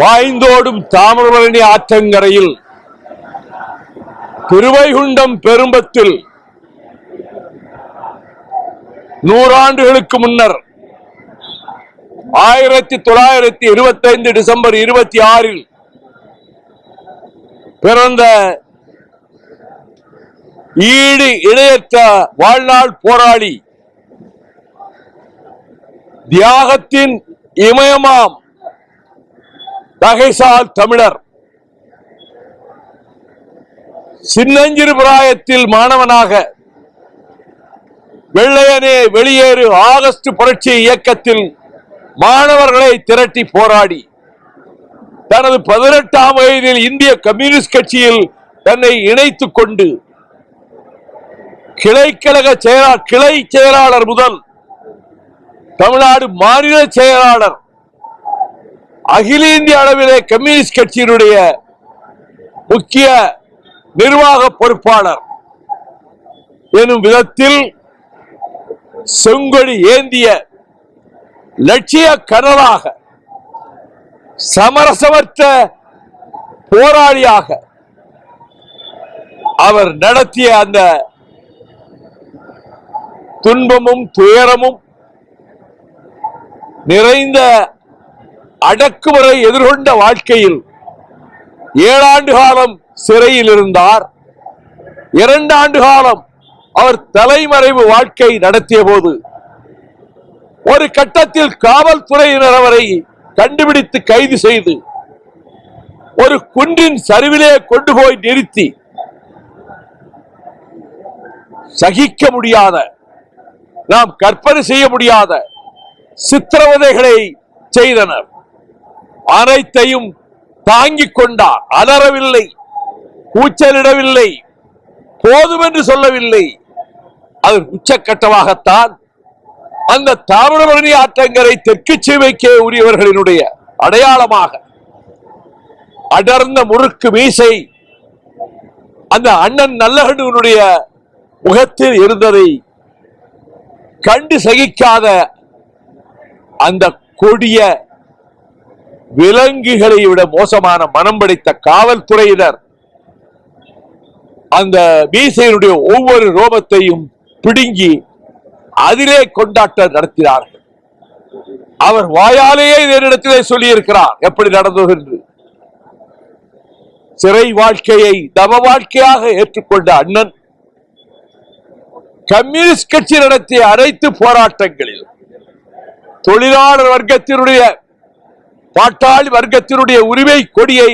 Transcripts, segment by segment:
பாய்ந்தோடும் தாமிரபரணி ஆற்றங்கரையில் திருவைகுண்டம் பெரும்பத்தில் 100 ஆண்டுகளுக்கு முன்னர் 1925 டிசம்பர் 26 பிறந்த ஈடு இணையற்ற வாழ்நாள் போராளி, தியாகத்தின் இமயமாம் தகைசால் தமிழர், சின்னஞ்சிறு பிராயத்தில் மாணவனாக வெள்ளையனே வெளியேறு ஆகஸ்ட் புரட்சி இயக்கத்தில் மாணவர்களை திரட்டி போராடி தனது 18ஆம் வயதில் இந்திய கம்யூனிஸ்ட் கட்சியில் தன்னை இணைத்துக் கொண்டு கிளை செயலாளர் முதல் தமிழ்நாடு மாநில செயலாளர், அகில இந்திய அளவிலே கம்யூனிஸ்ட் கட்சியினுடைய முக்கிய நிர்வாக பொறுப்பாளர் எனும் விதத்தில் செங்கொடி ஏந்திய லட்சிய கனலாக, சமரசமற்ற போராளியாக அவர் நடத்திய அந்த துன்பமும் துயரமும் நிறைந்த அடக்குமுறை எதிர்கொண்ட வாழ்க்கையில் 7 ஆண்டு காலம் சிறையில் இருந்தார். 2 ஆண்டு காலம் அவர் தலைமறைவு வாழ்க்கை நடத்திய போது ஒரு கட்டத்தில் காவல்துறையினர் அவரை கண்டுபிடித்து கைது செய்து ஒரு குன்றின் சரிவிலே கொண்டு போய் நிறுத்தி சகிக்க முடியாத, நாம் கற்பனை செய்ய முடியாத சித்திரவதைகளை செய்தனர். அனைத்தையும் தாங்கிக் கொண்டார். அலறவில்லை, கூச்சலிடவில்லை, போதும் என்று சொல்லவில்லை. அது உச்சக்கட்டமாகத்தான் அந்த தாமிரபரணி ஆற்றங்கரை தெற்கு சீமைக்கே உரியவர்களினுடைய அடையாளமாக அடர்ந்த முறுக்கு மீசை அந்த அண்ணன் நல்லகண்ணுடைய முகத்தில் இருந்ததை கண்டு சகிக்காத அந்த கொடிய விலங்குகளை விட மோசமான மனம் படைத்த காவல்துறையினர் அந்த மீசையினுடைய ஒவ்வொரு ரோமத்தையும் பிடுங்கி அதிலே கொண்டாட்டம் நடத்தினார்கள். அவர் வாயாலேயே என்னிடத்திலே சொல்லியிருக்கிறார் எப்படி நடந்தது என்று. சிறை வாழ்க்கையை தவ வாழ்க்கையாக ஏற்றுக்கொண்ட அண்ணன் கம்யூனிஸ்ட் கட்சி நடத்திய அனைத்து போராட்டங்களில் தொழிலாளர் வர்க்கத்தினுடைய, பாட்டாளி வர்க்கத்தினுடைய உரிமை கொடியை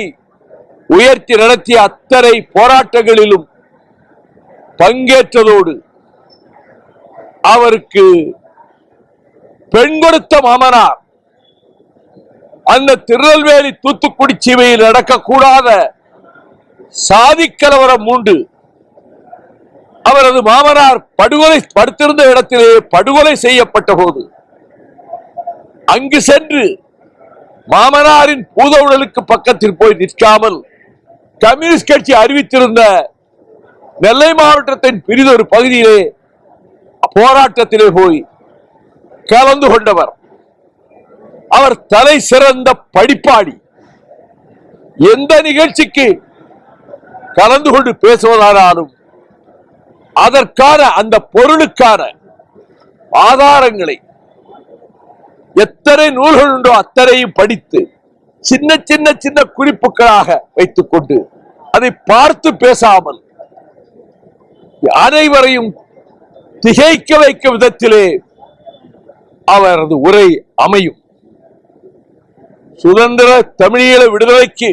உயர்த்தி நடத்திய அத்தனை போராட்டங்களிலும் பங்கேற்றதோடு அவருக்கு பெண் கொடுத்த மாமனார் அந்த திருநெல்வேலி தூத்துக்குடி சீமையில் நடக்கக்கூடாத சாதி கலவரம் மூண்டு அவரது மாமனார் படுத்திருந்த இடத்திலே படுகொலை செய்யப்பட்ட போது அங்கு சென்று மாமனாரின் பூதவுடலுக்கு பக்கத்தில் போய் நிற்காமல் கம்யூனிஸ்ட் கட்சி அறிவித்திருந்த நெல்லை மாவட்டத்தின் பிரிதொரு பகுதியிலே போராட்டத்திலே போய் கலந்து கொண்டவர். அவர் தலை சிறந்த படிப்பாளி. எந்த நிகழ்ச்சிக்கு கலந்து கொண்டு பேசுவதானாலும் அதற்கான அந்த பொருளுக்கான ஆதாரங்களை எத்தனை நூல்கள் உண்டோ அத்தனையும் படித்து சின்ன சின்ன சின்ன குறிப்புகளாக வைத்துக் கொண்டு அதை பார்த்து பேசாமல் அனைவரையும் திகைக்க வைக்கும் விதத்திலே அவரது உரை அமையும். சுதந்திர தமிழீழ விடுதலைக்கு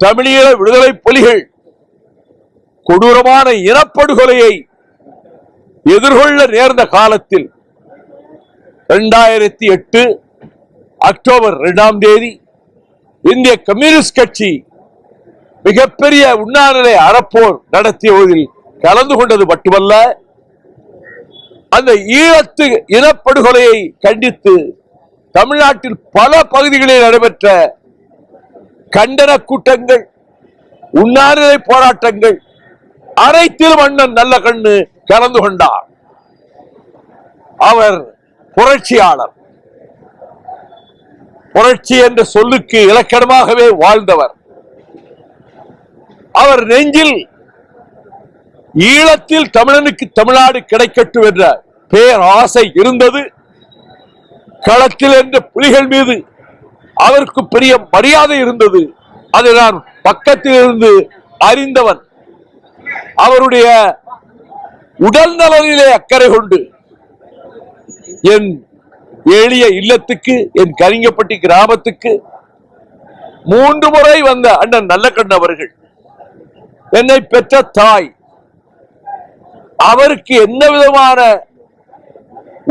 தமிழீழ விடுதலை புலிகள் கொடூரமான இனப்படுகொலையை எதிர்கொள்ள நேர்ந்த காலத்தில் 2008 அக்டோபர் 2ஆம் தேதி இந்திய கம்யூனிஸ்ட் கட்சி மிகப்பெரிய உண்ணாநிலை அறப்போர் நடத்தியதில் கலந்து கொண்டது மட்டுமல்ல, அந்த ஈழத்து இனப்படுகொலையை கண்டித்து தமிழ்நாட்டில் பல பகுதிகளில் நடைபெற்ற கண்டன கூட்டங்கள், உண்ணாநிலை போராட்டங்கள் அனைத்திலும் அண்ணன் நல்லகண்ணு கலந்து கொண்டார். அவர் புரட்சியாளர். புரட்சி என்ற சொல்லுக்கு இலக்கணமாகவே வாழ்ந்தவர். அவர் நெஞ்சில் ஈழத்தில் தமிழனுக்கு தமிழ்நாடு கிடைக்கட்டும் என்ற பேராசை இருந்தது. களத்தில் என்ற புலிகள் மீது அவருக்கு பெரிய மரியாதை இருந்தது. அதை நான் பக்கத்தில் இருந்து அறிந்தவன். அவருடைய உடல் நலனிலே அக்கறை கொண்டு என் எளிய இல்லத்துக்கு, என் கலிங்கப்பட்டி கிராமத்துக்கு 3 முறை வந்த அண்ணன் நல்லக்கண்ணு அவர்கள், என்னை பெற்ற தாய், அவருக்கு என்ன விதமான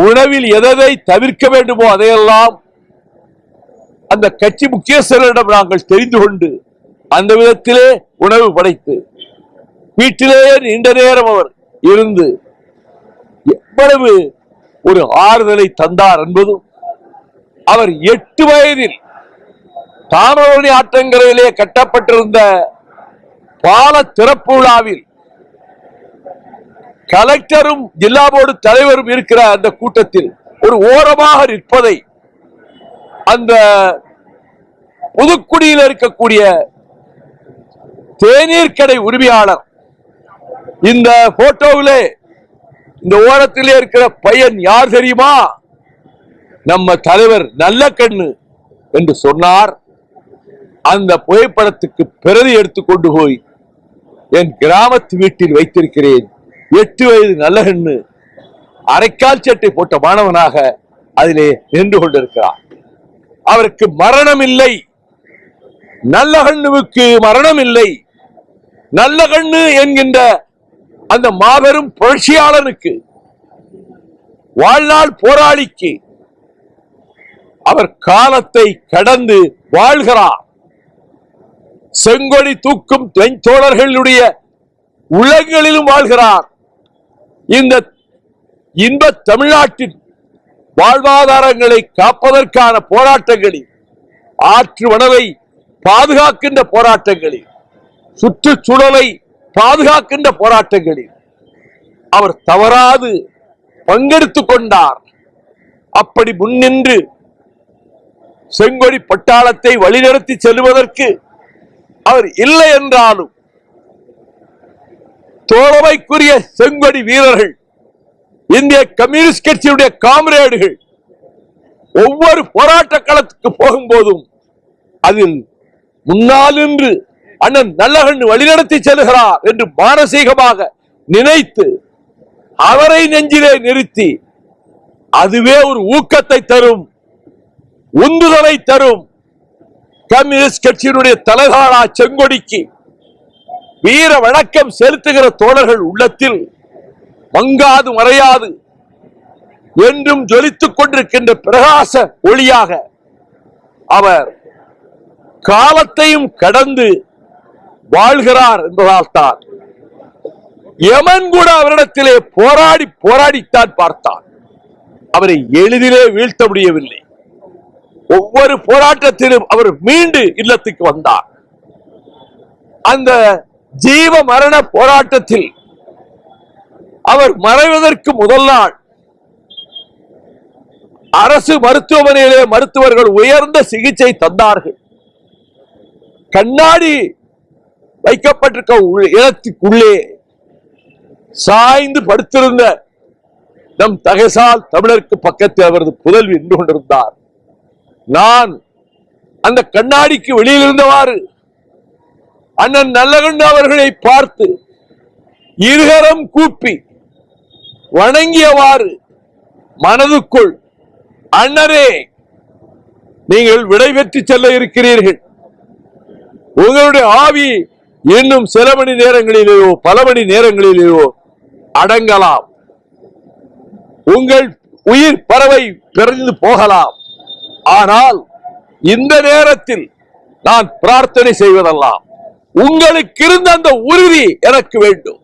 உணவில் எதை தவிர்க்க வேண்டுமோ அதையெல்லாம் அந்த கட்சி முக்கியஸ்தரிடம் நாங்கள் தெரிந்து கொண்டு அந்த விதத்திலே உணவு படைத்து வீட்டிலேயே நீண்ட நேரம் அவர் இருந்து எவ்வளவு ஒரு ஆறுதலை தந்தார் என்பதும், அவர் 8 வயதில் தாமிரபரணி ஆற்றங்கரையிலே கட்டப்பட்டிருந்த பால திறப்பு விழாவில் கலெக்டரும் ஜில்லா போர்டு தலைவரும் இருக்கிற அந்த கூட்டத்தில் ஒரு ஓரமாக நிற்பதை அந்த புதுக்குடியில் இருக்கக்கூடிய தேநீர் கடை உரிமையாளர் இந்த போட்டோவிலே இந்த ஓரத்திலே இருக்கிற பையன் யார் தெரியுமா? நம்ம தலைவர் நல்லக்கண்ணு என்று சொன்னார். அந்த புகைப்படத்துக்கு பிரதி எடுத்துக்கொண்டு போய் என் கிராமத்து வீட்டில் வைத்திருக்கிறேன். 8 வயது நல்லகண்ணு அரைக்கால் சட்டை போட்ட மாணவனாக அதிலே நின்று கொண்டிருக்கிறார். அவருக்கு மரணம் இல்லை, நல்லகண்ணுவுக்கு மரணம் இல்லை. நல்லகண்ணு என்கின்ற அந்த மாபெரும் புரட்சியாளனுக்கு, வாழ்நாள் போராளிக்கு அவர் காலத்தை கடந்து வாழ்கிறார். செங்கொடி தூக்கும் தோழர்களுடைய உள்ளங்களிலும் வாழ்கிறார். இந்த இன்ப தமிழ்நாட்டின் வாழ்வாதாரங்களை காப்பதற்கான போராட்டங்களில், ஆற்று வனவை பாதுகாக்கின்ற போராட்டங்களில், சுற்றுச்சூழலை பாதுகாக்கின்ற போராட்டங்களில் அவர் தவறாது பங்கெடுத்துக் கொண்டார். அப்படி முன்னின்று செங்கொடி பட்டாளத்தை வழிநடத்தி செல்வதற்கு அவர் இல்லை என்றாலும் தோழமைக்குரிய செங்கொடி வீரர்கள், இந்திய கம்யூனிஸ்ட் கட்சியுடைய காம்ரேடுகள் ஒவ்வொரு போராட்ட களத்துக்கு போகும்போதும் அதில் முன்னால் நின்று அண்ணன் நல்லகண்ணு வழிநடத்தி செல்கிறார் என்று மானசீகமாக நினைத்து அவரை நெஞ்சிலே நிறுத்தி, அதுவே ஒரு ஊக்கத்தை தரும், உந்துதலை தரும். கம்யூனிஸ்ட் கட்சியினுடைய தலைகாலா செங்கொடிக்கு வீர வணக்கம் செலுத்துகிற தோழர்கள் உள்ளத்தில் மங்காது மறையாது என்றும் ஜொலித்துக் கொண்டிருக்கின்ற பிரகாச ஒளியாக அவர் காலத்தையும் கடந்து வாழ்கிறார் என்பதால் தான் யமன் கூட அவரிடத்திலே போராடித்தான் பார்த்தார். அவரை எளிதிலே வீழ்த்த முடியவில்லை. ஒவ்வொரு போராட்டத்திலும் அவர் மீண்டு இல்லத்துக்கு வந்தார். அந்த ஜீவ மரண போராட்டத்தில் அவர் மறைவதற்கு முதல் நாள் அரசு மருத்துவமனையிலே மருத்துவர்கள் உயர்ந்த சிகிச்சை தந்தார்கள். கண்ணாடி வைக்கப்பட்டிருக்க இடத்துக்குள்ளே சாய்ந்து படுத்திருந்த நம் தகைசால் தமிழருக்கு பக்கத்தில் அவரது புதல்வி நின்று கொண்டிருந்தார். நான் அந்த கண்ணாடிக்கு வெளியில் இருந்தவாறு அண்ணன் நல்லகண்ணு அவர்களை பார்த்து இருகரம் கூப்பி வணங்கியவாறு மனதுக்குள், அண்ணரே, நீங்கள் விடை பெற்று செல்ல இருக்கிறீர்கள். உங்களுடைய ஆவி இன்னும் சில மணி நேரங்களிலேயோ பல மணி நேரங்களிலேயோ அடங்கலாம். உங்கள் உயிர் பறவை பிறந்து போகலாம். ஆனால் இந்த நேரத்தில் நான் பிரார்த்தனை செய்வதெல்லாம், உங்களுக்கு இருந்த அந்த உறுதி எனக்கு வேண்டும்.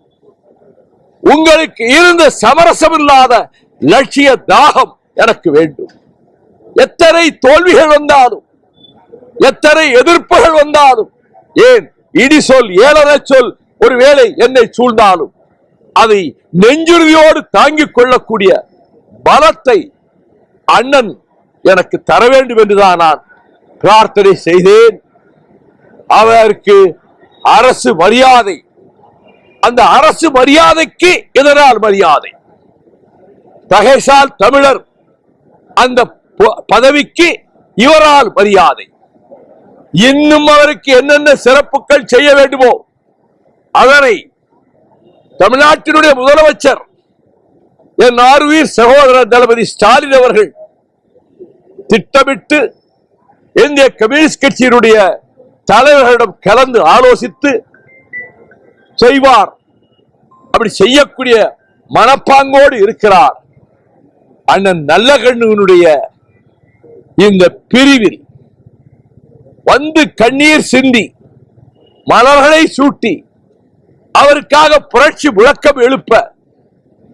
உங்களுக்கு இருந்த சமரசமில்லாத லட்சிய தாகம் எனக்கு வேண்டும். எத்தனை தோல்விகள் வந்தாலும், எத்தனை எதிர்ப்புகள் வந்தாலும், ஏன் இடி சொல் ஏளன சொல் ஒருவேளை என்னை சூழ்ந்தாலும் அதை நெஞ்சுறுதியோடு தாங்கிக் கொள்ளக்கூடிய பலத்தை அண்ணன் எனக்கு தர வேண்டும் என்றுதான் நான் பிரார்த்தனை செய்தேன். அவருக்கு அரசு மரியாதை, அந்த அரசு மரியாதைக்கு எதனால் மரியாதை, தகைசால் தமிழர் அந்த பதவிக்கு இவரால் மரியாதை. இன்னும் அவருக்கு என்னென்ன சிறப்புகள் செய்ய வேண்டுமோ அதனை தமிழ்நாட்டினுடைய முதலமைச்சர் என் ஆர்வீர் சகோதரர் தளபதி ஸ்டாலின் அவர்கள் திட்டமிட்டு இந்திய கம்யூனிஸ்ட் கட்சியினுடைய தலைவர்களிடம் கலந்து ஆலோசித்து செய்வார். அப்படி செய்யக்கூடிய மனப்பாங்கோடு இருக்கிறார். அண்ணன் நல்லகண்ணுடைய இந்த பிரிவில் வந்து கண்ணீர் சிந்தி மலர்களை சூட்டி அவருக்காக புரட்சி முழக்கம் எழுப்ப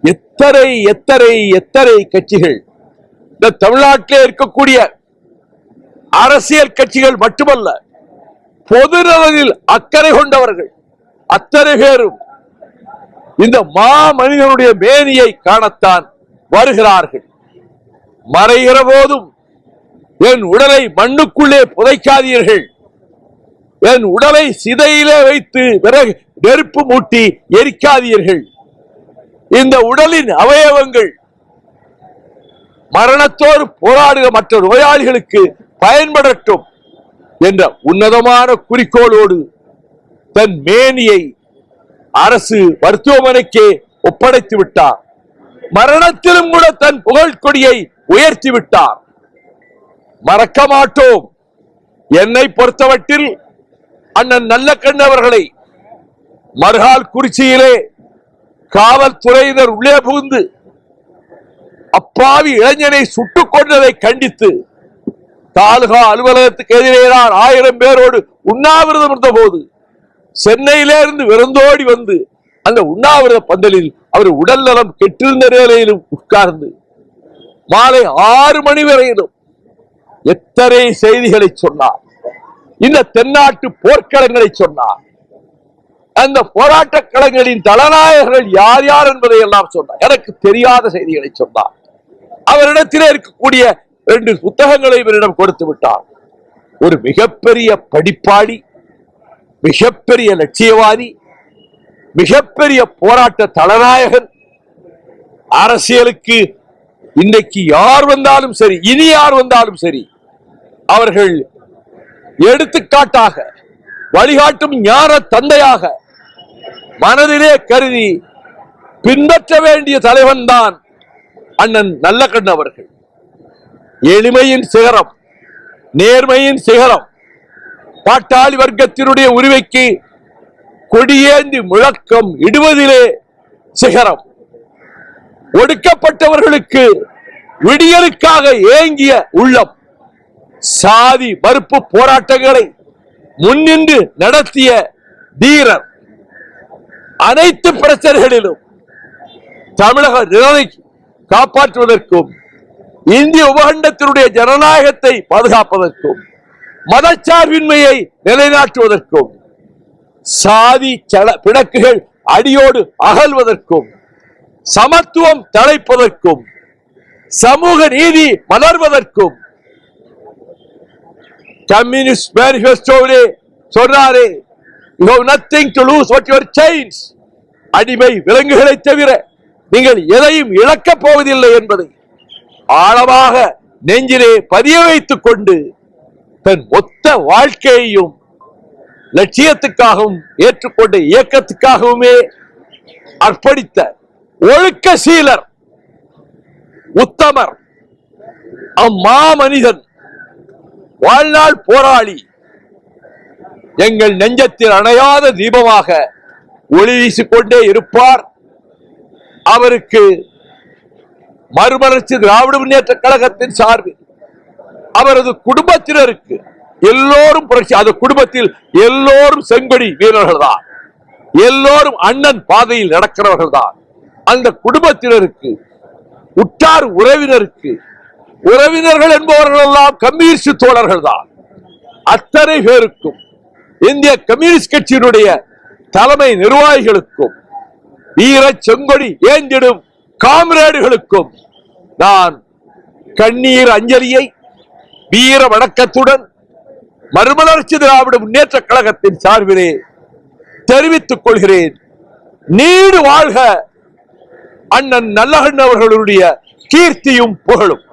எத்தனை எத்தனை எத்தனை கட்சிகள், இந்த தமிழ்நாட்டிலே இருக்கக்கூடிய அரசியல் கட்சிகள் மட்டுமல்ல, பொது நலனில் அக்கறை கொண்டவர்கள் அத்தனை பேரும் இந்த மாமனிதனுடைய மேனியை காணத்தான் வருகிறார்கள். மறைகிற போதும் என் உடலை மண்ணுக்குள்ளே புதைக்காதீர்கள், என் உடலை சிதையிலே வைத்து விறகு நெருப்பு மூட்டி எரிக்காதீர்கள், இந்த உடலின் அவயவங்கள் மரணத்தோடு போராடுகிற மற்ற நோயாளிகளுக்கு பயன்படட்டும் என்ற உன்னதமான குறிக்கோளோடு தன் மேனியை அரசு மருத்துவமனைக்கே ஒப்படைத்து விட்டார். மரணத்திலும் கூட தன் புகழ் கொடியை உயர்த்தி விட்டார். மறக்க மாட்டோம். என்னை பொறுத்தவற்றில் அண்ணன் நல்லகண்ணு அவர்களை மறுகால் குறிச்சியிலே காவல்துறையினர் உள்ளே புகுந்து அப்பாவி இளைஞனை சுட்டுக் கொண்டதை கண்டித்து தாலுகா அலுவலகத்துக்கு எதிரே 1000 பேரோடு உண்ணாவிரதம் இருந்த போது சென்னையிலிருந்து விருந்தோடி வந்து அந்த உண்ணாவிரத பந்தலில் அவர் உடல் நலம் கெட்டிருந்த நிலையிலும் உட்கார்ந்து மாலை 6 மணி வரையிலும் எத்தனை செய்திகளை சொன்னார். இந்த தென்னாட்டு போர்க்களங்களை சொன்னார். அந்த போராட்ட களங்களின் தலநாயகர்கள் யார் யார் என்பதை எல்லாம் சொன்னார். எனக்கு தெரியாத செய்திகளை சொன்னார். அவரிடத்திலே இருக்கக்கூடிய 2 புத்தகங்களை இவரிடம் கொடுத்து விட்டார். ஒரு மிகப்பெரிய படிப்பாளி, மிகப்பெரிய லட்சியவாதி, மிகப்பெரிய போராட்ட தலநாயகன். அரசியலுக்கு இன்றைக்கு யார் வந்தாலும் சரி, இனி யார் வந்தாலும் சரி, அவர்கள் எடுத்துக்காட்டாக வழிகாட்டும் ஞான தந்தையாக மனதிலே கருதி பின்பற்ற வேண்டிய தலைவன் தான் அண்ணன் நல்லகண்ணு அவர்கள். எளிமையின் சிகரம், நேர்மையின் சிகரம், பாட்டாளி வர்க்கத்தினுடைய உரிமைக்கு கொடியேந்தி முழக்கம் இடுவதிலே சிகரம், ஒடுக்கப்பட்டவர்களுக்கு விடியலுக்காக ஏங்கிய உள்ளம், சாதி மறுப்பு போராட்டங்களை முன்னின்று நடத்திய தீரர், அனைத்து பிரச்சனைகளிலும் தமிழக நிலையை காப்பாற்றுவதற்கும் இந்திய உபகண்டத்தினுடைய ஜனநாயகத்தை பாதுகாப்பதற்கும் மதச்சார்பின்மையை நிலைநாட்டுவதற்கும் சாதி பிணக்குகள் அடியோடு அகல்வதற்கும் சமத்துவம் தழைப்பதற்கும் சமூக நீதி மலர்வதற்கும் கம்யூனிஸ்ட் மேனிஃபெஸ்டோவிலே சொன்னாரே, you have nothing to lose but your chains. அடிமை விலங்குகளை தவிர நீங்கள் எதையும் இழக்கப் போவதில்லை என்பதை ஆழமாக நெஞ்சிலே பதிய வைத்துக் கொண்டு தன் மொத்த வாழ்க்கையையும் லட்சியத்துக்காகவும் ஏற்றுக்கொண்ட இயக்கத்துக்காகவுமே அர்ப்பணித்த ஒழுக்க சீலர், உத்தமர், அம்மாமனிதன், வாழ்நாள் போராளி, எங்கள் நெஞ்சத்தில் அணையாத தீபமாக ஒளி வீசிக்கொண்டே இருப்பார். அவருக்கு மறுமலர்ச்சி திராவிட முன்னேற்ற கழகத்தின் சார்பில் அவரது குடும்பத்தினருக்கு எல்லோரும் புரட்சி, அந்த குடும்பத்தில் எல்லோரும் செங்கொடி வீரர்கள் தான், எல்லோரும் அண்ணன் பாதையில் நடக்கிறவர்கள் தான். அந்த குடும்பத்தினருக்கு, உற்றார் உறவினருக்கு, உறவினர்கள் என்பவர்கள் எல்லாம் கம்யூனிஸ்ட் தோழர்கள் தான். அத்தனை பேருக்கும், இந்திய கம்யூனிஸ்ட் கட்சியினுடைய தலைமை நிர்வாகிகளுக்கும், வீர செங்கொடி ஏந்திடும் காம்ரேடுகளுக்கும் நான் கண்ணீர் அஞ்சலியை வீர வணக்கத்துடன் மறுமலர்ச்சி திராவிட முன்னேற்ற கழகத்தின் சார்பிலே தெரிவித்துக் கொள்கிறேன். நீடு வாழ்க அண்ணன் நல்லகண்ணு அவர்களுடைய கீர்த்தியும் புகழும்.